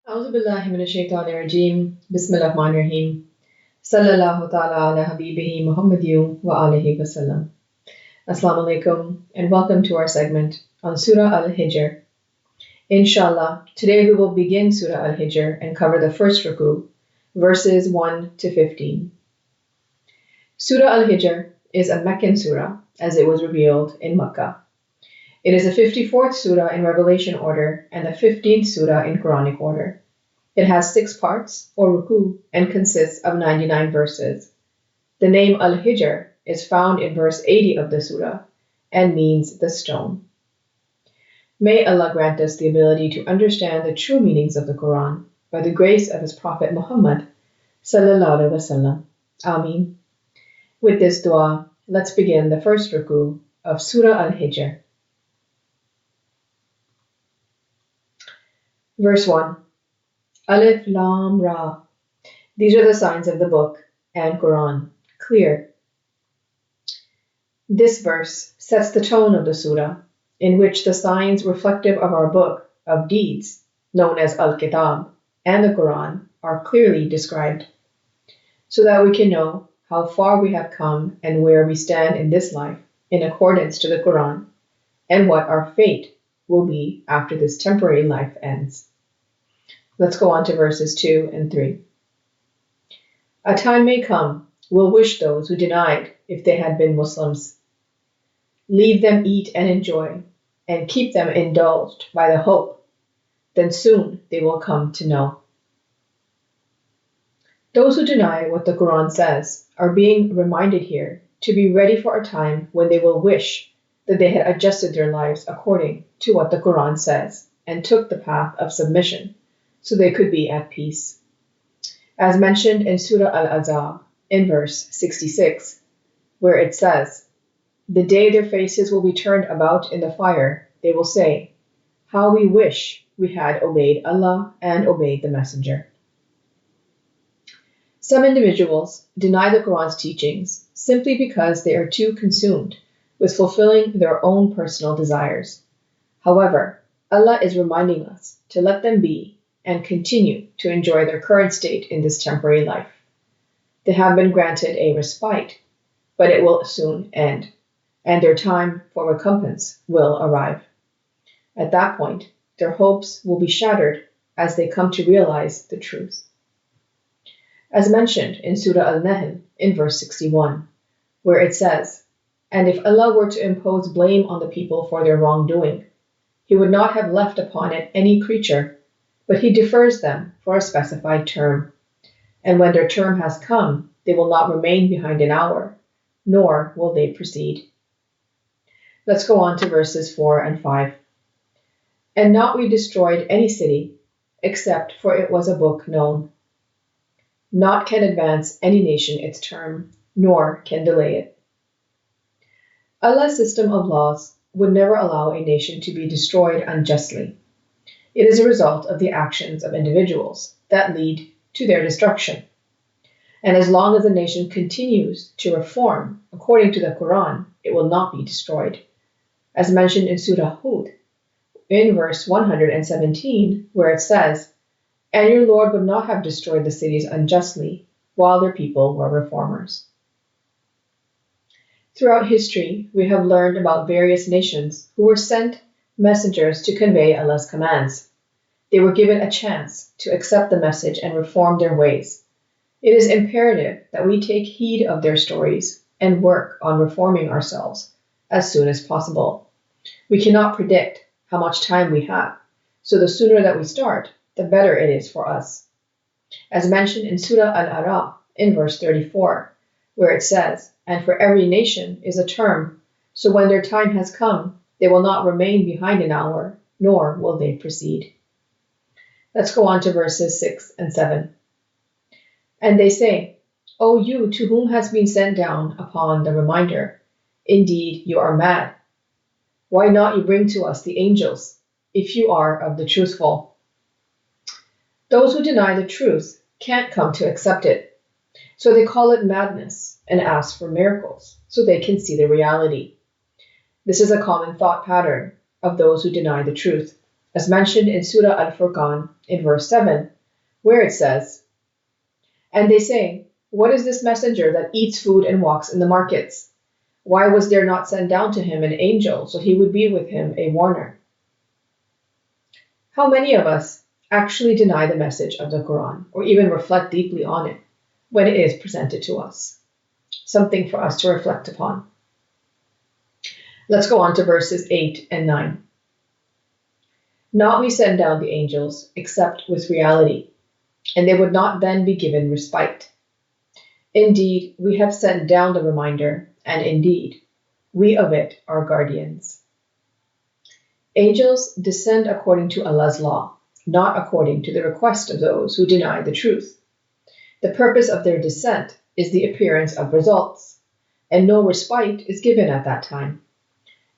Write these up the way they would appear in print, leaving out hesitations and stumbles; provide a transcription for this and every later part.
أعوذ بالله من الشيطان الرجيم بسم الله الرحمن الرحيم صلى الله تعالى على حبيبه محمد وآله وسلم. Assalamu alaikum and welcome to our segment on Surah Al Hijar. Inshallah, today we will begin Surah Al Hijar and cover the first Ruku, verses 1 to 15. Surah Al Hijar is a Meccan surah as it was revealed in Makkah. It is the 54th surah in Revelation order and the 15th surah in Quranic order. It has 6 parts, or Ruku, and consists of 99 verses. The name Al Hijar is found in verse 80 of the surah and means the stone. May Allah grant us the ability to understand the true meanings of the Quran by the grace of His Prophet Muhammad sallallahu alaihi wasallam. Ameen. With this dua, let's begin the first Ruku of Surah Al Hijar. Verse 1. Alif Lam Ra. These are the signs of the book and Quran. Clear. This verse sets the tone of the surah, in which the signs reflective of our book of deeds, known as Al-Kitab, and the Quran are clearly described, so that we can know how far we have come and where we stand in this life in accordance to the Quran, and what our fate will be after this temporary life ends. Let's go on to verses 2 and 3. A time may come, we'll wish those who denied if they had been Muslims. Leave them eat and enjoy, and keep them indulged by the hope. Then soon they will come to know. Those who deny what the Quran says are being reminded here to be ready for a time when they will wish that they had adjusted their lives according to what the Quran says and took the path of submission, so they could be at peace. As mentioned in Surah Al-Azab, in verse 66, where it says, "The day their faces will be turned about in the fire, they will say, 'How we wish we had obeyed Allah and obeyed the Messenger.'" Some individuals deny the Quran's teachings simply because they are too consumed with fulfilling their own personal desires. However, Allah is reminding us to let them be and continue to enjoy their current state in this temporary life. They have been granted a respite, but it will soon end, and their time for recompense will arrive. At that point, their hopes will be shattered as they come to realize the truth. As mentioned in Surah Al-Nahl in verse 61, where it says, "And if Allah were to impose blame on the people for their wrongdoing, He would not have left upon it any creature, but He defers them for a specified term. And when their term has come, they will not remain behind an hour, nor will they proceed." Let's go on to verses 4 and 5. "And not we destroyed any city, except for it was a book known. Not can advance any nation its term, nor can delay it." Allah's system of laws would never allow a nation to be destroyed unjustly. It is a result of the actions of individuals that lead to their destruction. And as long as a nation continues to reform according to the Quran, it will not be destroyed. As mentioned in Surah Hud, in verse 117, where it says, "And your Lord would not have destroyed the cities unjustly, while their people were reformers." Throughout history, we have learned about various nations who were sent messengers to convey Allah's commands. They were given a chance to accept the message and reform their ways. It is imperative that we take heed of their stories and work on reforming ourselves as soon as possible. We cannot predict how much time we have, so the sooner that we start, the better it is for us. As mentioned in Surah Al-Araf in verse 34, where it says, "And for every nation is a term, so when their time has come, they will not remain behind an hour, nor will they proceed." Let's go on to verses 6 and 7. "And they say, 'O you to whom has been sent down upon the reminder, indeed you are mad. Why not you bring to us the angels, if you are of the truthful?' Those who deny the truth can't come to accept it, so they call it madness and ask for miracles so they can see the reality. This is a common thought pattern of those who deny the truth. as mentioned in Surah Al in verse 7, where it says, "And they say, 'What is this messenger that eats food and walks in the markets? Why was there not sent down to him an angel so he would be with him a warner?'" How many of us actually deny the message of the Quran or even reflect deeply on it when it is presented to us? Something for us to reflect upon. Let's go on to verses 8 and 9. "Not we send down the angels except with reality, and they would not then be given respite. Indeed, we have sent down the reminder, and indeed, we of it are guardians." Angels descend according to Allah's law, not according to the request of those who deny the truth. The purpose of their descent is the appearance of results, and no respite is given at that time.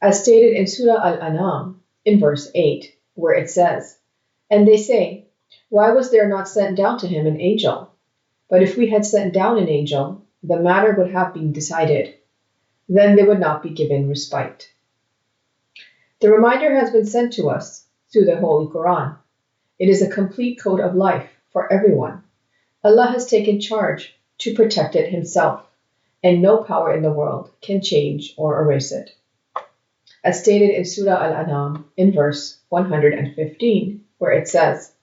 As stated in Surah Al in verse 8, where it says, "And they say, 'Why was there not sent down to him an angel?' But if we had sent down an angel, the matter would have been decided. Then they would not be given respite." The reminder has been sent to us through the Holy Quran. It is a complete code of life for everyone. Allah has taken charge to protect it himself, and no power in the world can change or erase it. As stated in Surah Al in verse 115, where it says,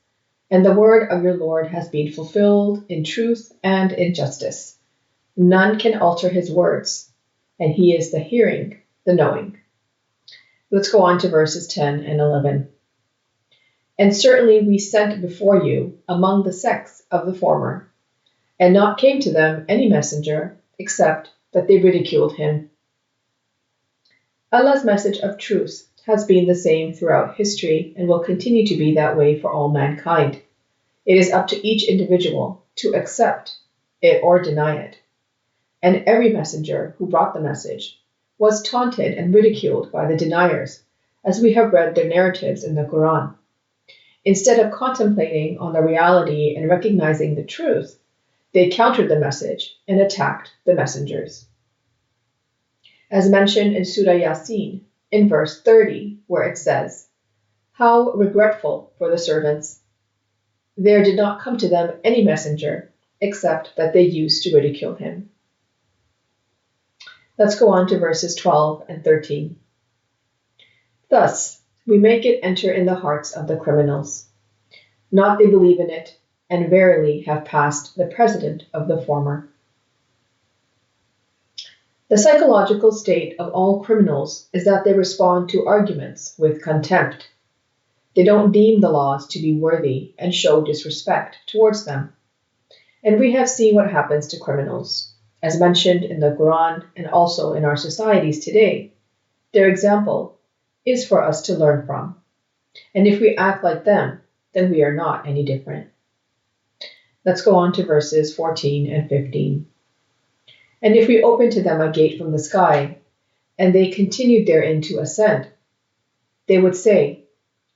"And the word of your Lord has been fulfilled in truth and in justice. None can alter his words, and he is the hearing, the knowing." Let's go on to verses 10 and 11. "And certainly we sent before you among the sects of the former, and not came to them any messenger except that they ridiculed him." Allah's message of truth has been the same throughout history and will continue to be that way for all mankind. It is up to each individual to accept it or deny it. And every messenger who brought the message was taunted and ridiculed by the deniers, as we have read their narratives in the Quran. Instead of contemplating on the reality and recognizing the truth, they countered the message and attacked the messengers. As mentioned in Surah Yasin, in verse 30, where it says, "How regretful for the servants! There did not come to them any messenger, except that they used to ridicule him." Let's go on to verses 12 and 13. "Thus we make it enter in the hearts of the criminals. Not they believe in it, and verily have passed the precedent of the former." The psychological state of all criminals is that they respond to arguments with contempt. They don't deem the laws to be worthy and show disrespect towards them. And we have seen what happens to criminals, as mentioned in the Quran and also in our societies today. Their example is for us to learn from. And if we act like them, then we are not any different. Let's go on to verses 14 and 15. "And if we open to them a gate from the sky, and they continued therein to ascend, they would say,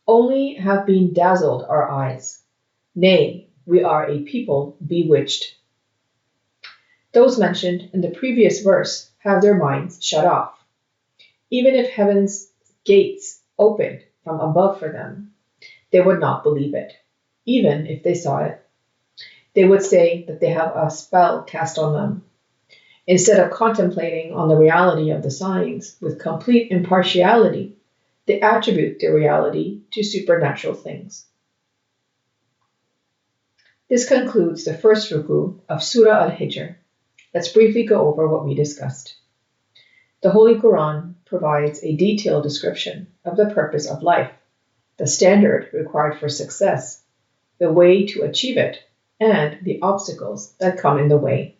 'Only have been dazzled our eyes. Nay, we are a people bewitched.' Those mentioned in the previous verse have their minds shut off. Even if heaven's gates opened from above for them, they would not believe it, even if they saw it. They would say that they have a spell cast on them. Instead of contemplating on the reality of the signs with complete impartiality, they attribute their reality to supernatural things." This concludes the first Ruku of Surah Al Hijar. Let's briefly go over what we discussed. The Holy Quran provides a detailed description of the purpose of life, the standard required for success, the way to achieve it, and the obstacles that come in the way.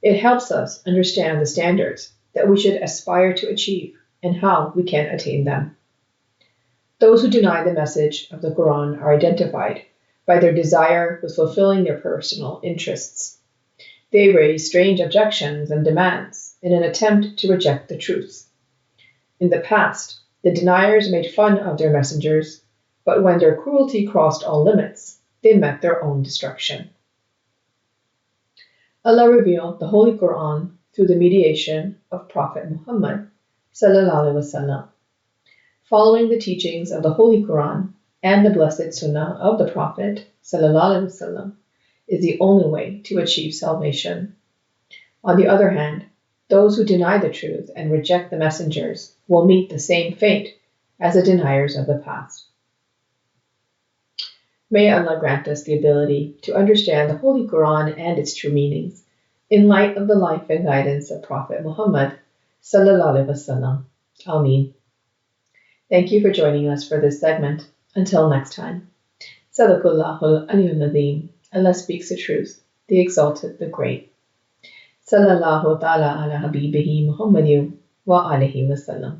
It helps us understand the standards that we should aspire to achieve and how we can attain them. Those who deny the message of the Quran are identified by their desire with fulfilling their personal interests. They raise strange objections and demands in an attempt to reject the truth. In the past, the deniers made fun of their messengers, but when their cruelty crossed all limits, they met their own destruction. Allah revealed the Holy Quran through the mediation of Prophet Muhammad sallallahu alaihi wasallam. Following the teachings of the Holy Quran, and the blessed Sunnah of the Prophet ﷺ is the only way to achieve salvation. On the other hand, those who deny the truth and reject the messengers will meet the same fate as the deniers of the past. May Allah grant us the ability to understand the Holy Quran and its true meanings in light of the life and guidance of Prophet Muhammad ﷺ. Ameen. Thank you for joining us for this segment. Until next time. Sadaqallahul Aliyyul Azim. Allah speaks the truth, the exalted, the great. Sallallahu ta'ala ala habibihi Muhammadin wa alihi wa sallam.